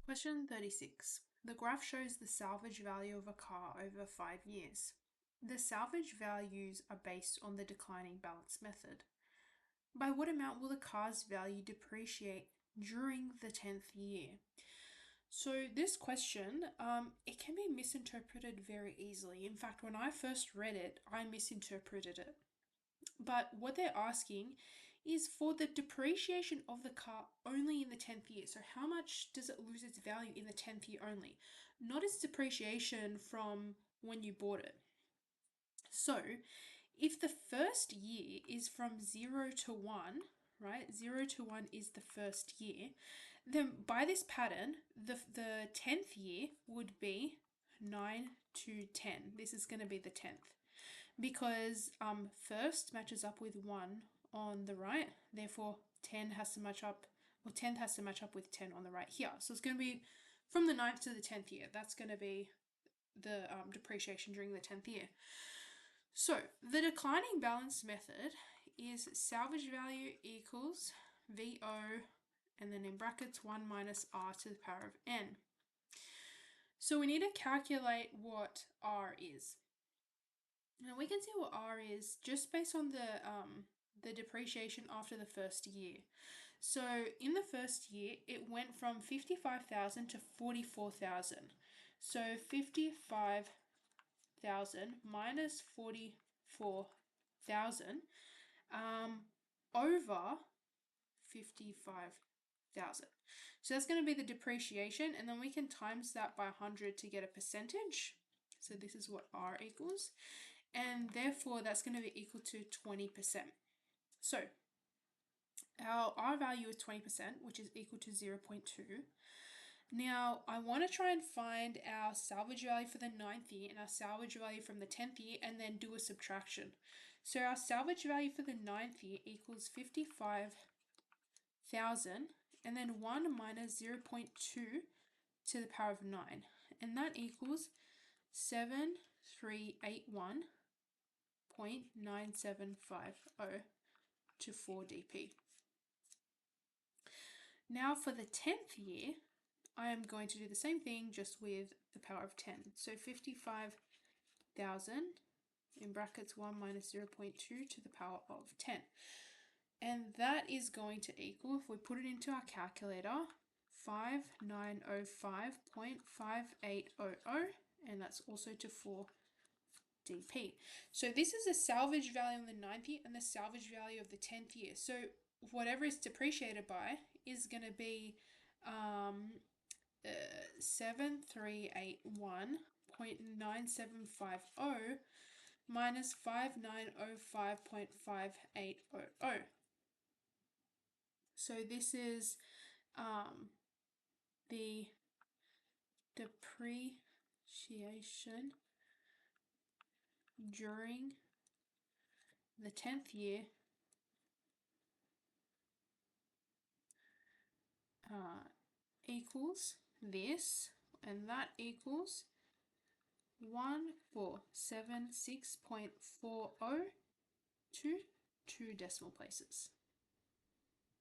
Question 36. The graph shows the salvage value of a car over 5 years. The salvage values are based on the declining balance method. By what amount will the car's value depreciate during the 10th year? So this question, it can be misinterpreted very easily. In fact, when I first read it, I misinterpreted it. But what they're asking is for the depreciation of the car only in the 10th year. So how much does it lose its value in the 10th year only? Not its depreciation from when you bought it. So if the first year is from 0 to 1, right? 0 to 1 is the first year. Then by this pattern, the 10th year would be 9 to 10. This is going to be the 10th. Because first matches up with 1 on the right, therefore 10 has to match up, or 10th has to match up with 10 on the right here. So it's going to be from the 9th to the 10th year. That's going to be the depreciation during the 10th year. So the declining balance method is salvage value equals VO, and then in brackets 1 minus R to the power of N. So we need to calculate what R is. Now we can see what R is just based on the depreciation after the first year. So in the first year, it went from 55,000 to 44,000. So 55,000 minus 44,000 over 55,000. So that's going to be the depreciation, and then we can times that by 100 to get a percentage. So this is what R equals. And therefore that's going to be equal to 20%. So our R value is 20%, which is equal to 0.2. Now I want to try and find our salvage value for the 9th year and our salvage value from the 10th year and then do a subtraction. So our salvage value for the 9th year equals 55,000 and then 1 minus 0.2 to the power of 9, and that equals 7381.9750 to 4 dp. Now for the 10th year, I am going to do the same thing just with the power of 10. So 55,000 in brackets 1 minus 0.2 to the power of 10. And that is going to equal, if we put it into our calculator, 5905.5800, and that's also to 4 dp. So this is the salvage value on the 9th year and the salvage value of the 10th year. So whatever is depreciated by is going to be 7381.9750 minus 5905.5800. So this is the depreciation during the 10th year equals this, and that equals 1476.40 to 2 decimal places.